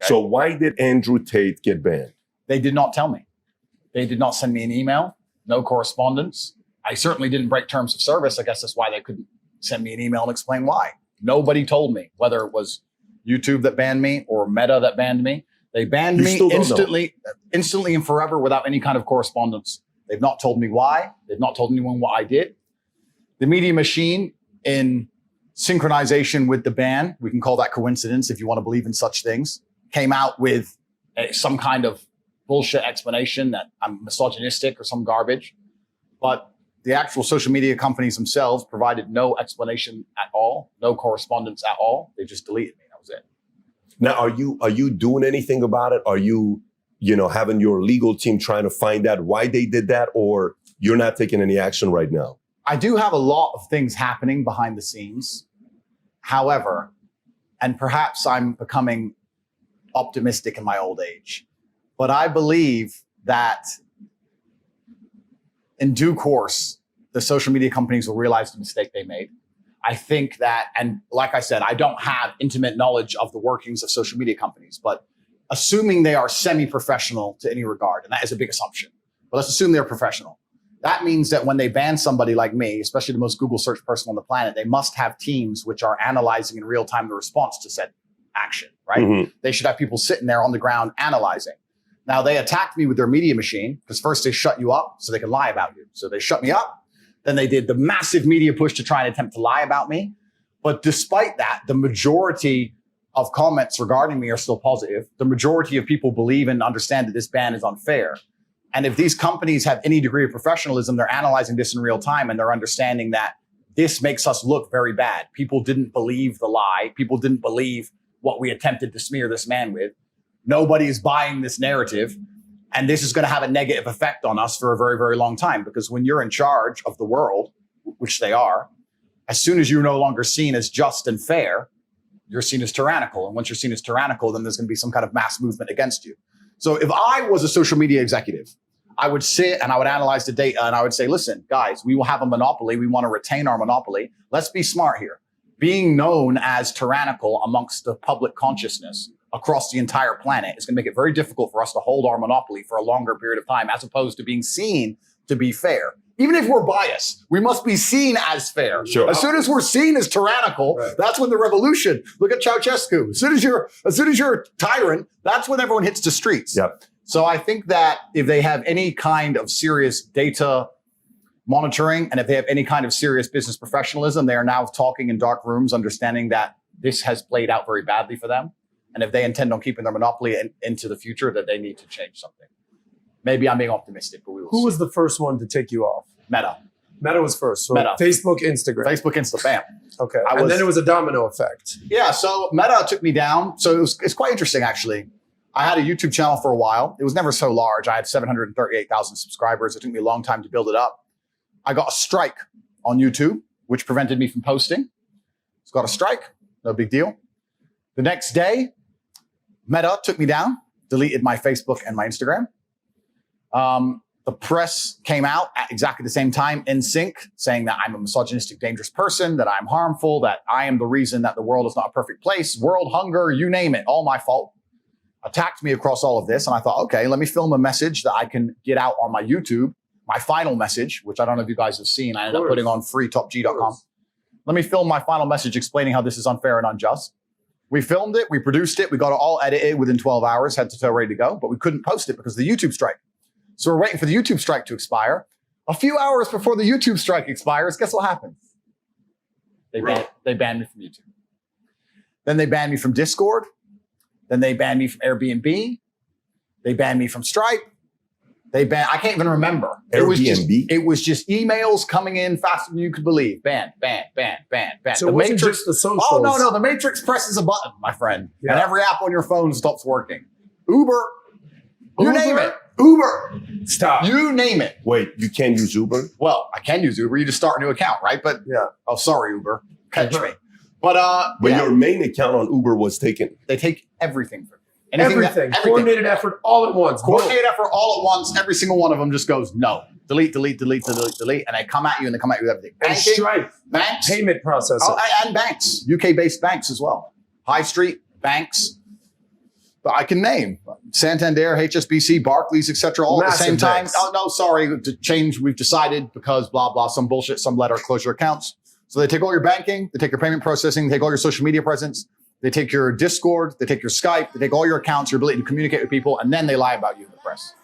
So why did Andrew Tate get banned? They did not tell me. They did not send me an email, no correspondence. I certainly didn't break terms of service. I guess that's why they couldn't send me an email and explain why. Nobody told me, whether it was YouTube that banned me or Meta that banned me. They banned me instantly and forever without any kind of correspondence. They've not told me why. They've not told anyone what I did. The media machine, in synchronization with the ban, we can call that coincidence if you want to believe in such things, came out with some kind of bullshit explanation that I'm misogynistic or some garbage. But the actual social media companies themselves provided no explanation at all, no correspondence at all. They just deleted me. That was it. Now, are you doing anything about it? Are you having your legal team trying to find out why they did that, or you're not taking any action right now? I do have a lot of things happening behind the scenes. However, and perhaps I'm becoming optimistic in my old age, but I believe that in due course, the social media companies will realize the mistake they made. I think that, and like I said, I don't have intimate knowledge of the workings of social media companies, but assuming they are semi-professional to any regard, and that is a big assumption, but let's assume they're professional. That means that when they ban somebody like me, especially the most Google search person on the planet, they must have teams which are analyzing in real time the response to said action, right? Mm-hmm. They should have people sitting there on the ground analyzing. Now, they attacked me with their media machine because first they shut you up so they can lie about you. So they shut me up. Then they did the massive media push to try and attempt to lie about me. But despite that, the majority of comments regarding me are still positive. The majority of people believe and understand that this ban is unfair. And if these companies have any degree of professionalism, they're analyzing this in real time and they're understanding that this makes us look very bad. People didn't believe the lie. People didn't believe what we attempted to smear this man with. Nobody is buying this narrative. And this is going to have a negative effect on us for a very, very long time. Because when you're in charge of the world, which they are, as soon as you're no longer seen as just and fair, you're seen as tyrannical. And once you're seen as tyrannical, then there's going to be some kind of mass movement against you. So if I was a social media executive, I would sit and I would analyze the data and I would say, listen, guys, we will have a monopoly. We want to retain our monopoly. Let's be smart here. Being known as tyrannical amongst the public consciousness across the entire planet is going to make it very difficult for us to hold our monopoly for a longer period of time, as opposed to being seen to be fair. Even if we're biased, we must be seen as fair. Sure. As soon as we're seen as tyrannical, right, that's when the revolution. Look at Ceausescu. As soon as you're a tyrant, that's when everyone hits the streets. Yep. So I think that if they have any kind of serious data monitoring and if they have any kind of serious business professionalism, they are now talking in dark rooms, understanding that this has played out very badly for them. And if they intend on keeping their monopoly into the future, that they need to change something. Maybe I'm being optimistic, but we will see. Who was the first one to take you off? Meta. Meta was first. So Meta. Facebook, Instagram. Facebook, Insta, bam. Okay. And then it was a domino effect. Yeah. So Meta took me down. So it's quite interesting, actually. I had a YouTube channel for a while. It was never so large. I had 738,000 subscribers. It took me a long time to build it up. I got a strike on YouTube, which prevented me from posting. It's got a strike. No big deal. The next day, Meta took me down, deleted my Facebook and my Instagram. The press came out at exactly the same time in sync, saying that I'm a misogynistic, dangerous person, that I'm harmful, that I am the reason that the world is not a perfect place, world hunger, you name it, all my fault. Attacked me across all of this. And I thought, okay, let me film a message that I can get out on my YouTube, my final message, which I don't know if you guys have seen. I ended up putting on freetopg.com. Let me film my final message explaining how this is unfair and unjust. We filmed it, we produced it, we got it all edited within 12 hours, head to toe ready to go, but we couldn't post it because of the YouTube strike. So we're waiting for the YouTube strike to expire. A few hours before the YouTube strike expires, guess what happens? They banned me from YouTube. Then they banned me from Discord. Then they banned me from Airbnb. They banned me from Stripe. I can't even remember. Airbnb? It was just emails coming in faster than you could believe. Ban. So it wasn't just the socials. Oh, no. The Matrix presses a button, my friend. Yeah. And every app on your phone stops working. Uber. You name it. Uber. Stop. You name it. Wait, you can't use Uber? Well, I can use Uber. You just start a new account, right? But yeah. Oh, sorry, Uber. Catch me. But yeah. Your main account on Uber was taken. They take everything from you. Everything. Coordinated effort all at once. Coordinated effort all at once. Every single one of them just goes, no. Delete. And they come at you with everything. And Stripe. Banks. Payment processing. Oh, and banks. UK-based banks as well. High street, banks. But I can name Santander, HSBC, Barclays, etc. all at the same time. Banks. Oh no, sorry, to change. We've decided because blah blah, some bullshit, some letter, close your accounts. So they take all your banking, they take your payment processing, they take all your social media presence, they take your Discord, they take your Skype, they take all your accounts, your ability to communicate with people, and then they lie about you in the press.